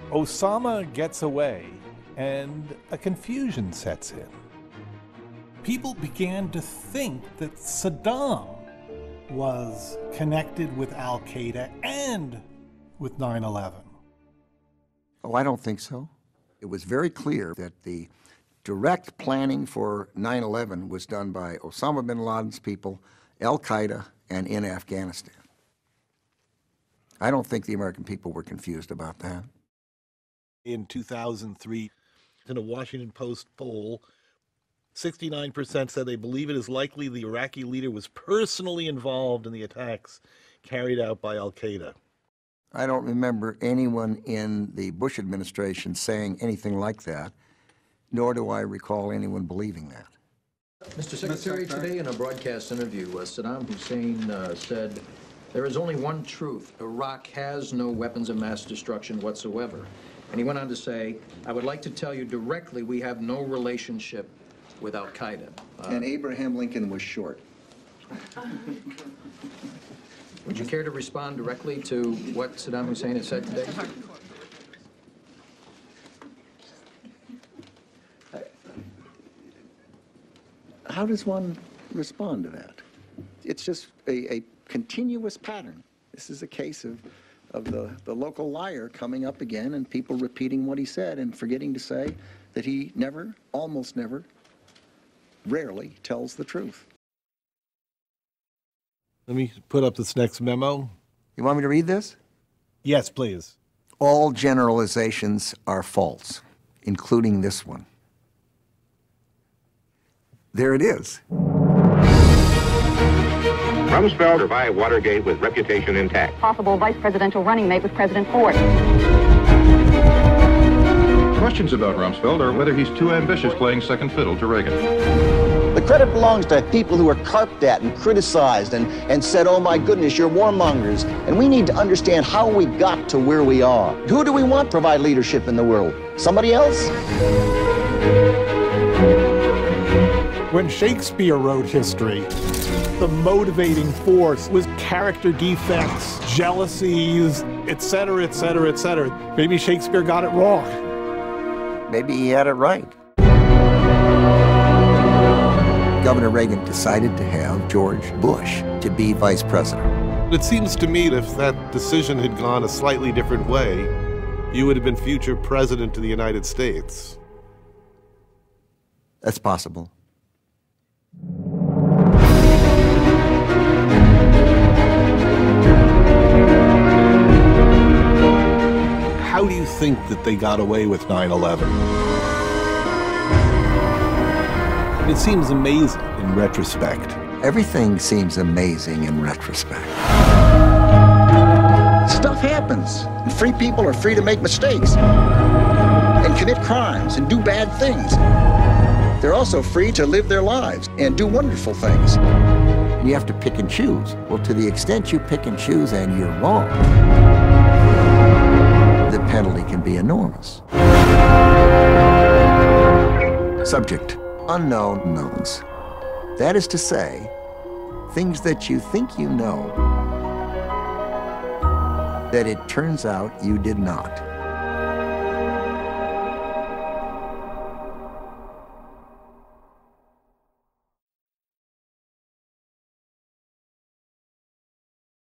Osama gets away, and a confusion sets in. People began to think that Saddam was connected with Al-Qaeda and with 9/11. Oh, I don't think so. It was very clear that the direct planning for 9/11 was done by Osama bin Laden's people, Al-Qaeda, and in Afghanistan. I don't think the American people were confused about that. In 2003, in a Washington Post poll, 69% said they believe it is likely the Iraqi leader was personally involved in the attacks carried out by Al-Qaeda. I don't remember anyone in the Bush administration saying anything like that, nor do I recall anyone believing that. Mr. Secretary, today in a broadcast interview, Saddam Hussein said, "There is only one truth. Iraq has no weapons of mass destruction whatsoever." And he went on to say, "I would like to tell you directly we have no relationship with Al-Qaeda." And Abraham Lincoln was short. Would you care to respond directly to what Saddam Hussein has said today? How does one respond to that? It's just a continuous pattern. This is a case of the local liar coming up again and people repeating what he said and forgetting to say that he never, almost never, rarely tells the truth. Let me put up this next memo. You want me to read this? Yes, please. All generalizations are false, including this one. There it is. Rumsfeld survived Watergate with reputation intact. Possible vice presidential running mate with President Ford. Questions about Rumsfeld are whether he's too ambitious playing second fiddle to Reagan. The credit belongs to people who are carped at and criticized and said, "Oh my goodness, you're warmongers." And we need to understand how we got to where we are. Who do we want to provide leadership in the world? Somebody else? When Shakespeare wrote history, the motivating force was character defects, jealousies, etc., etc., etc. Maybe Shakespeare got it wrong. Maybe he had it right. Governor Reagan decided to have George Bush to be vice president. It seems to me that if that decision had gone a slightly different way, you would have been future president of the United States. That's possible. How do you think that they got away with 9/11? It seems amazing in retrospect. Everything seems amazing in retrospect. Stuff happens, and free people are free to make mistakes and commit crimes and do bad things. They're also free to live their lives and do wonderful things. You have to pick and choose. Well, to the extent you pick and choose and you're wrong, the penalty can be enormous. Subject: unknown knowns. That is to say, things that you think you know, that it turns out you did not.